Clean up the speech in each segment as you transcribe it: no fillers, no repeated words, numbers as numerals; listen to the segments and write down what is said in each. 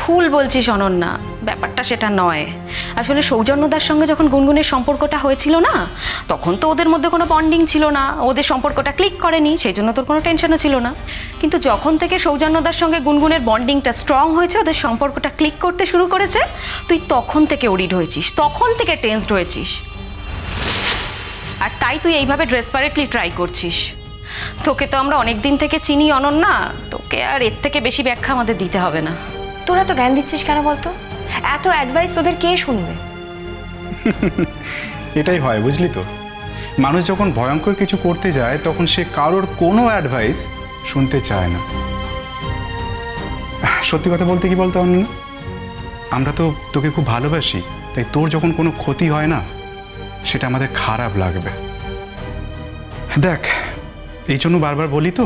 ভুল বলছিস অনন্যা, ব্যাপারটা সেটা নয়। আসলে সৌজন্যদার সঙ্গে যখন গুনগুনের সম্পর্কটা হয়েছিল না, তখন তো ওদের মধ্যে কোনো বন্ডিং ছিল না, ওদের সম্পর্কটা ক্লিক করেনি, সেই জন্য তোর কোনো টেনশনও ছিল না। কিন্তু যখন থেকে সৌজন্যদার সঙ্গে গুনগুনের বন্ডিংটা স্ট্রং হয়েছে, ওদের সম্পর্কটা ক্লিক করতে শুরু করেছে, তুই তখন থেকে ওরিড হয়েছিস, তখন থেকে টেন্সড হয়েছিস। আর তাই তুই এইভাবে ডেসপারেটলি ট্রাই করছিস। তোকে তো আমরা অনেক দিন থেকে চিনি অনন্যা, তোকে আর এর থেকে বেশি ব্যাখ্যা আমাদের দিতে হবে না। তোরা তো জ্ঞান দিচ্ছিস কেন বলতো? এত অ্যাডভাইস তোদের কে শুনবে? এটাই হয়, বুঝলি তো, মানুষ যখন ভয়ঙ্কর কিছু করতে যায় তখন সে কারোর কোনো অ্যাডভাইস শুনতে চায় না। সত্যি কথা বলতে কি বলতো অনন্যা, আমরা তো তোকে খুব ভালোবাসি, তাই তোর যখন কোনো ক্ষতি হয় না, সেটা আমাদের খারাপ লাগবে। দেখ, এই জন্য বারবার বলি তো,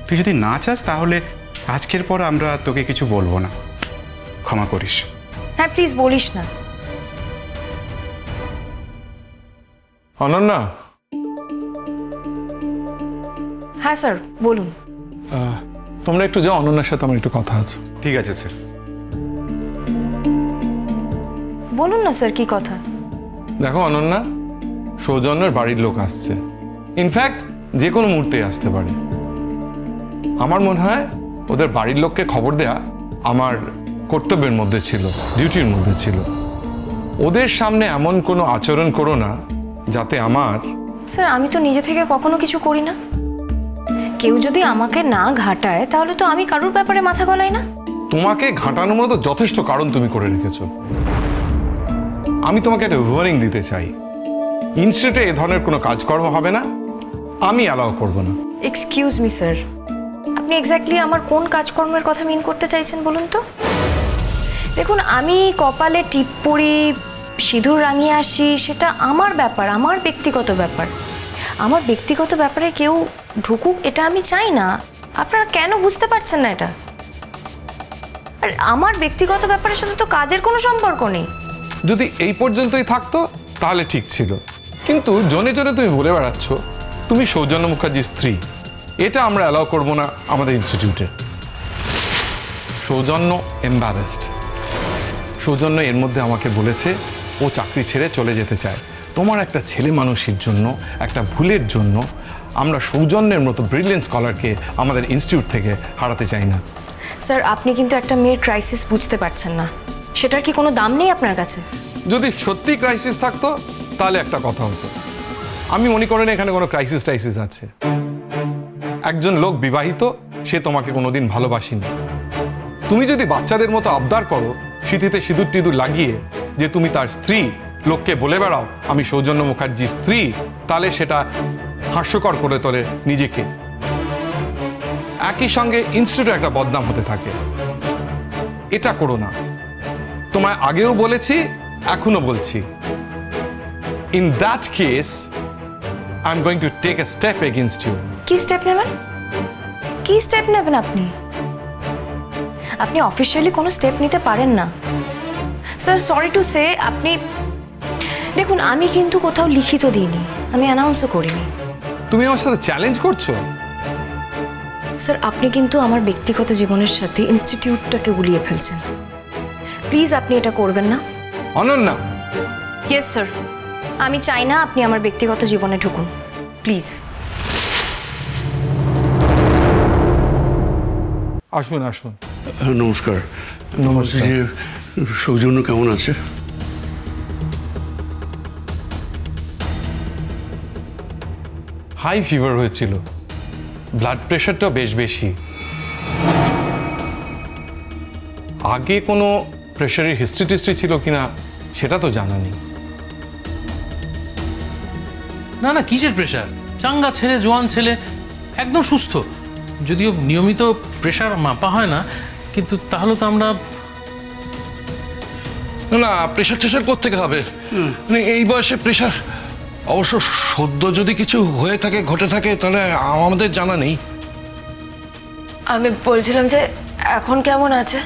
তুই যদি না চাস তাহলে আজকের পর আমরা তোকে কিছু বলবো না, ক্ষমা করিস। হ্যাঁ প্লিজ বলিস না। অনন্যা। হ্যাঁ স্যার বলুন। তোমরা একটু যাও, অনন্যার সাথে আমার একটু কথা আছে। ঠিক আছে স্যার। বলুন না স্যার, কি কথা? দেখো অনন্যা, সৌজন্যের বাড়ির লোক আসছে, ইনফ্যাক্ট যে কোনো মুহূর্তে আসতে পারে। আমার মনে হয় ওদের বাড়ির লোককে খবর দেয়া আমার কর্তব্যের মধ্যে ছিল, ডিউটির মধ্যে ছিল। ওদের সামনে এমন কোনো আচরণ করো না যাতে আমার... স্যার আমি তো নিজে থেকে কখনো কিছু করি না। কেউ যদি আমাকে না ঘাটায় তাহলে তো আমি কারোর ব্যাপারে মাথা গলাই না। তোমাকে ঘাটানোর মতো যথেষ্ট কারণ তুমি করে রেখেছো। আমি তোমাকে একটা ওয়ার্নিং দিতে চাই, ইনস্টিটিউটে এ ধরনের কোনো কাজকর্ম হবে না, আমি অ্যালাউ করব না। এক্সকিউজ মি স্যার, আপনি এক্স্যাক্টলি আমার কোন কাজকর্মের কথা মিন করতে চাইছেন বলুন তো? দেখুন, আমি কপালে টিপ পরি, সিঁদুর রাঙিয়ে আসি, সেটা আমার ব্যাপার, আমার ব্যক্তিগত ব্যাপার। আমার ব্যক্তিগত ব্যাপারে কেউ ঢুকুক এটা আমি চাই না। আপনারা কেন বুঝতে পারছেন না এটা? আর আমার ব্যক্তিগত ব্যাপারের সাথে তো কাজের কোনো সম্পর্ক নেই। যদি এই পর্যন্তই থাকতো তাহলে ঠিক ছিল, কিন্তু জনে জনে তুমি বলে বেড়াচ্ছ তুমি সৌজন্য মুখার্জির স্ত্রী। এটা আমরা অ্যালাউ করবো না আমাদের ইনস্টিটিউটে। সৌজন্য এম্বারেসড। সৌজন্য এর মধ্যে আমাকে বলেছে ও চাকরি ছেড়ে চলে যেতে চায়। তোমার একটা ছেলে মানুষের জন্য, একটা ভুলের জন্য আমরা সৌজন্যের মতো ব্রিলিয়েন্ট স্কলারকে আমাদের ইনস্টিটিউট থেকে হারাতে চাই না। স্যার আপনি কিন্তু একটা মেয়ের ক্রাইসিস বুঝতে পারছেন না। সেটার কি কোনো দাম নেই আপনার কাছে? যদি সত্যি ক্রাইসিস থাকতো তাহলে একটা কথা হতো। আমি মনে করি না এখানে কোনো ক্রাইসিস আছে। একজন লোক বিবাহিত, সে তোমাকে কোনোদিন ভালোবাসেনি। তুমি যদি বাচ্চাদের মতো আবদার করো, সিঁথিতে সিঁদুর টিঁদুর লাগিয়ে, যে তুমি তার স্ত্রী, লোককে বলে বেড়াও আমি সৌজন্য মুখার্জির স্ত্রী, তাহলে সেটা হাস্যকর করে তোলে নিজেকে। একই সঙ্গে ইনস্টিটিউটে একটা বদনাম হতে থাকে। এটা করো না। তোমায় আগেও বলেছি, এখনো বলছি, in that case I am going to take a step against you. কি স্টেপ নেবেন? কি স্টেপ নেবেন আপনি? আপনি অফিশিয়ালি কোনো স্টেপ নিতে পারেন না স্যার। সরি টু সে, আপনি দেখুন, আমি কিন্তু কোথাও লিখিত দিইনি, আমি অ্যানাউন্সও করিনি। তুমি আমার সাথে চ্যালেঞ্জ করছো? স্যার আপনি কিন্তু আমার ব্যক্তিগত জীবনের সাথে ইনস্টিটিউটটাকে গুলিয়ে ফেলছেন। প্লিজ আপনি এটা করবেন না। অনন্যা। ইয়েস স্যার, আমি চাই না আপনি আমার ব্যক্তিগত জীবনে ঢুকুন, প্লিজ। আসুন আসুন। নমস্কার। নমস্কার। সৌজন্য কেমন আছে? হাই ফিভার হয়েছিল, ব্লাড প্রেশারটাও বেশ বেশি। আগে কোনো প্রেশারের হিস্ট্রি ছিল কিনা সেটা তো জানা নেই। না না, কিসের প্রেশার? চাঙ্গা ছেলে, জোয়ান ছেলে, একদম সুস্থ। যদিও নিয়মিত প্রেশার মাপা হয় না, কিন্তু তাহলে তো আমরা... না, প্রেশার টেশার কোত্থেকে হবে? মানে এই বয়সে প্রেশার? অবশ্য সদ্য যদি কিছু হয়ে থাকে, ঘটে থাকে, তাহলে আমাদের জানা নেই। আমি বলছিলাম যে এখন কেমন আছে?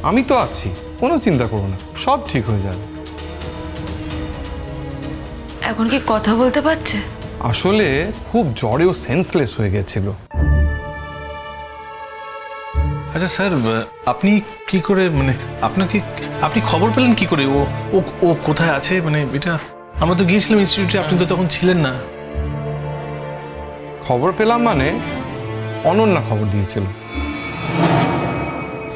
আমি তো আছি, কোনো চিন্তা করো না, সব ঠিক হয়ে যাবে। এখন কি কথা বলতে পারছে? আসলে খুব জ্বরেও সেন্সলেস হয়ে গেছিল। আচ্ছা স্যার, আপনি কি করে মানে আপনি খবর পেলেন কি করে ও ও ও কোথায় আছে? মানে এটা আমরা তো গিয়েছিলাম ইনস্টিটিউটে, আপনি তো তখন ছিলেন না। খবর পেলাম মানে অনন্যা খবর দিয়েছিল।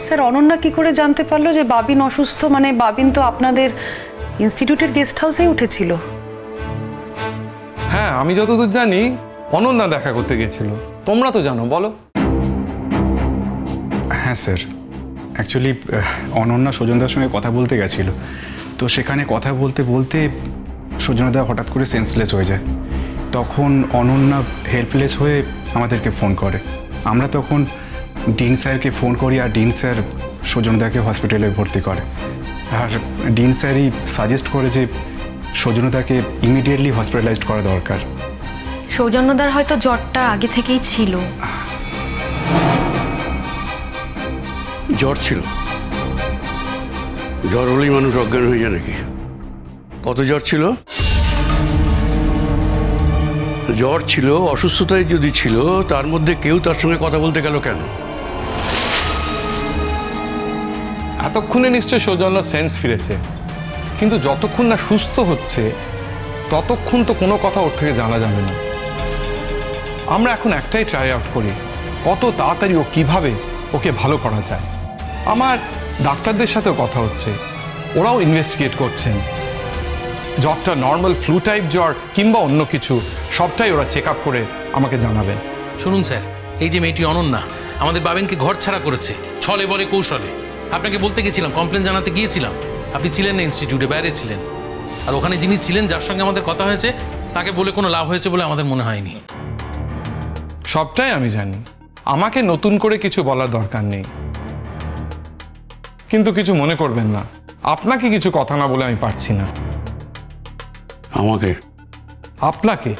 স্যার অনন্যা কি করে জানতে পারলো যে বাবিন অসুস্থ? মানে বাবিন তো আপনাদের ইনস্টিটিউটের গেস্ট হাউসেই উঠেছিল। হ্যাঁ, আমি যতদূর জানি অনন্যা দেখা করতে গেছিল। তোমরা তো জানো, বলো। হ্যাঁ স্যার, অ্যাকচুয়ালি অনন্যা সজনদার সঙ্গে কথা বলতে গেছিল, তো সেখানে কথা বলতে বলতে সজনদা হঠাৎ করে সেন্সলেস হয়ে যায়। তখন অনন্যা হেল্পলেস হয়ে আমাদেরকে ফোন করে। আমরা তখন ডিন স্যারকে ফোন করি, আর ডিন স্যার সজনদাকে হসপিটালে ভর্তি করে। আর ডিন স্যারই সাজেস্ট করে যে সজনদাকে ইমিডিয়েটলি হসপিটালাইজড করা দরকার। সৌজন্যদার হয়তো জ্বরটা আগে থেকেই ছিল। জ্বর ছিল? জ্বর হলেই মানুষ অজ্ঞান হয়ে যায় নাকি? কত জ্বর ছিল? জ্বর ছিল, অসুস্থতায় যদি ছিল, তার মধ্যে কেউ তার সঙ্গে কথা বলতে গেল কেন? এতক্ষণে নিশ্চয় সৌজন্য সেন্স ফিরেছে, কিন্তু যতক্ষণ না সুস্থ হচ্ছে ততক্ষণ তো কোনো কথা ওর থেকে জানা যাবে না। আমরা এখন একটাই ট্রাই আউট করি, কত তাড়াতাড়ি ও কিভাবে ওকে ভালো করা যায়। আমার ডাক্তারদের সাথেও কথা হচ্ছে, ওরাও ইনভেস্টিগেট করছেন। জ্বরটা নর্মাল ফ্লু টাইপ জ্বর কিংবা অন্য কিছু, সবটাই ওরা চেক আপ করে আমাকে জানাবেন। শুনুন স্যার, এই যে মেয়েটি অনন্যা আমাদের বাবিনকে ঘর ছাড়া করেছে, ছলে বলে কৌশলে। আপনাকে বলতে গেছিলাম, কমপ্লেন জানাতে গিয়েছিলাম, আপনি ছিলেন না ইনস্টিটিউটে, বাইরে ছিলেন। আর ওখানে যিনি ছিলেন, যার সঙ্গে আমাদের কথা হয়েছে, তাকে বলে কোনো লাভ হয়েছে বলে আমাদের মনে হয়নি। সবটাই আমি জানি, আমাকে নতুন করে কিছু বলার দরকার নেই। কিন্তু কিছু মনে করবেন না, আপনাকে কিছু কথা না বলে আমি পারছি না। আমাকে? আপনাকে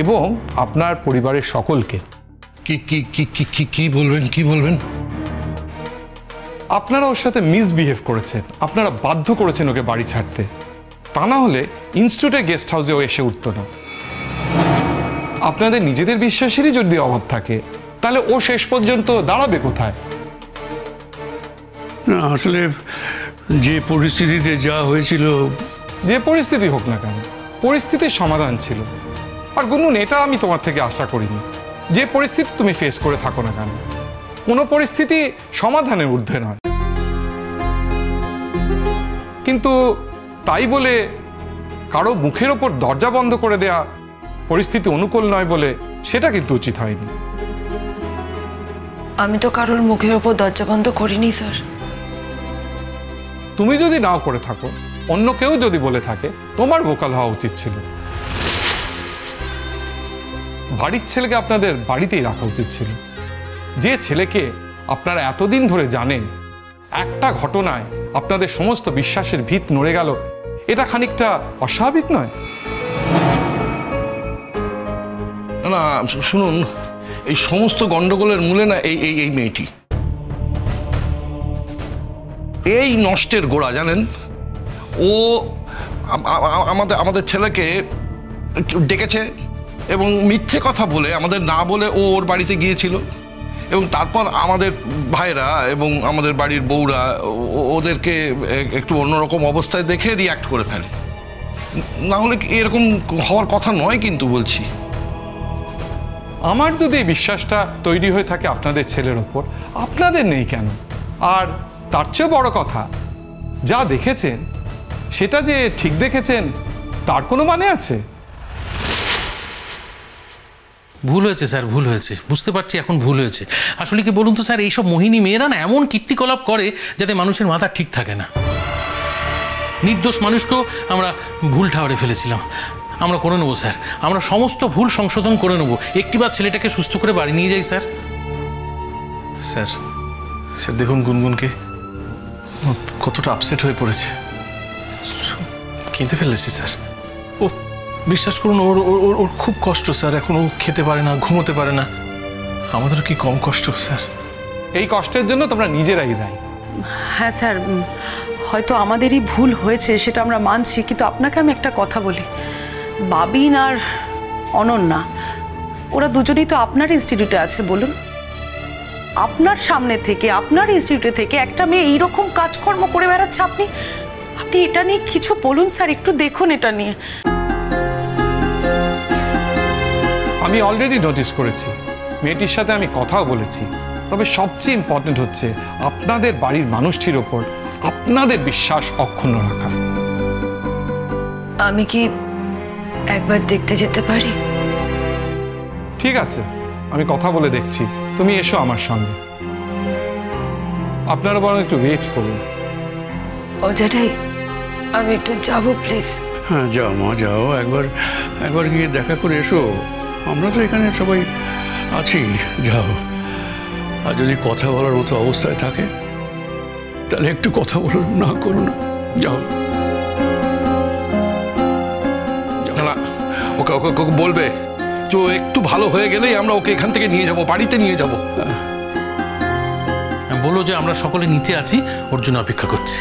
এবং আপনার পরিবারের সকলকে। কি কি কি কি কি কি বলবেন, কি বলবেন? আপনারা ওর সাথে মিসবিহেভ করেছেন, আপনারা বাধ্য করেছেন ওকে বাড়ি ছাড়তে। তা না হলে ইনস্টিটিউটের গেস্ট হাউসে ও এসে উঠত না। আপনাদের নিজেদের বিশ্বাসেরই যদি অভাব থাকে, তাহলে ও শেষ পর্যন্ত দাঁড়াবে কোথায়? না, আসলে যে পরিস্থিতিতে যা হয়েছিল। যে পরিস্থিতি হোক না কেন, পরিস্থিতির সমাধান ছিল। আর গুনগুন, এটা আমি তোমার থেকে আশা করিনি। যে পরিস্থিতি তুমি ফেস করে থাকো না কেন, কোনো পরিস্থিতি সমাধানের ঊর্ধ্বে নয়। কিন্তু তাই বলে কারো মুখের ওপর দরজা বন্ধ করে দেয়া পরিস্থিতি অনুকূল নয় বলে সেটা কিন্তু উচিত হয়নি। আমি তো কারোর মুখের ওপর দরজা বন্ধ করিনি স্যার। তুমি যদি নাও করে থাকো, অন্য কেউ যদি বলে থাকে, তোমার ভোকাল হওয়া উচিত ছিল। বাড়ির ছেলেকে আপনাদের বাড়িতেই রাখা উচিত ছিল। যে ছেলেকে আপনারা এতদিন ধরে জানেন, একটা ঘটনায় আপনাদের সমস্ত বিশ্বাসের ভিত নড়ে গেল, এটা খানিকটা অস্বাভাবিক নয়? না, শুনুন, এই সমস্ত গন্ডগোলের মূলে না এই এই এই মেয়েটি, এই নষ্টের গোড়া, জানেন? ও আমাদের ছেলেকে ডেকেছে এবং মিথ্যে কথা বলে, আমাদের না বলে ও ওর বাড়িতে গিয়েছিল। এবং তারপর আমাদের ভাইরা এবং আমাদের বাড়ির বউরা ওদেরকে একটু অন্যরকম অবস্থায় দেখে রিয়াক্ট করে ফেলে। না হলে এরকম হওয়ার কথা নয়, কিন্তু বলছি। আমার যদি এই বিশ্বাসটা তৈরি হয়ে থাকে আপনাদের ছেলের ওপর, আপনাদের নেই কেন? আর তার চেয়ে বড় কথা, যা দেখেছেন সেটা যে ঠিক দেখেছেন তার কোনো মানে আছে? ভুল হয়েছে স্যার, ভুল হয়েছে, বুঝতে পারছি এখন ভুল হয়েছে। আসলে কি বলুন তো স্যার, এইসব মোহিনী মেয়েরা না এমন কীর্তিকলাপ করে যাতে মানুষের মাথা ঠিক থাকে না। নির্দোষ মানুষকেও আমরা ভুল ঠাওরে ফেলেছিলাম। আমরা করে নেবো স্যার, আমরা সমস্ত ভুল সংশোধন করে নেবো। একটিবার ছেলেটাকে সুস্থ করে বাড়ি নিয়ে যাই স্যার। স্যার স্যার দেখুন গুনগুনকে, কতটা আপসেট হয়ে পড়েছে, কেঁদে ফেলেছি স্যার। ও বিশ্বাস করুন, ওর ওর ওর খুব কষ্ট স্যার। এখন ও খেতে পারে না, ঘুমোতে পারে না। আমাদেরও কি কম কষ্ট স্যার? এই কষ্টের জন্য তোমরা নিজেরাই দায়ী। হ্যাঁ স্যার, হয়তো আমাদেরই ভুল হয়েছে, সেটা আমরা মানছি। কিন্তু আপনাকে আমি একটা কথা বলি, বাবিন আর অনন্যা, ওরা দুজনেই তো আপনার ইনস্টিটিউটে আছে। বলুন, আপনার সামনে থেকে, আপনার ইনস্টিটিউটে থেকে একটা মেয়ে এইরকম কাজকর্ম করে বেড়াচ্ছে, আপনি আপনি এটা নিয়ে কিছু বলুন স্যার, একটু দেখুন এটা নিয়ে। আমি অলরেডি নোটিস করেছি, মেয়েটির সাথে আমি কথাও বলেছি। তবে সবচেয়ে ইম্পর্টেন্ট হচ্ছে আপনাদের বাড়ির মানুষটির ওপর আপনাদের বিশ্বাস অক্ষুণ্ণ রাখা। আমি কি একবার দেখতে যেতে পারি? ঠিক আছে, আমি কথা বলে দেখছি। তুমি এসো আমার সঙ্গে। আপনারা বরং একটু ওয়েট করুন। অজাটাই আমি একটু যাবো প্লিজ। হ্যাঁ যাও মা, যাও, একবার গিয়ে দেখা করে এসো। আমরা তো এখানে সবাই আছি, যাও। আর যদি কথা বলার মতো অবস্থায় থাকে তাহলে একটু কথা বলুন, না করুন, যাও। না, ওকে ওকে ওকে বলবে যে ও একটু ভালো হয়ে গেলেই আমরা ওকে এখান থেকে নিয়ে যাব, বাড়িতে নিয়ে যাব। বলো যে আমরা সকলে নিচে আছি, ওর জন্য অপেক্ষা করছি।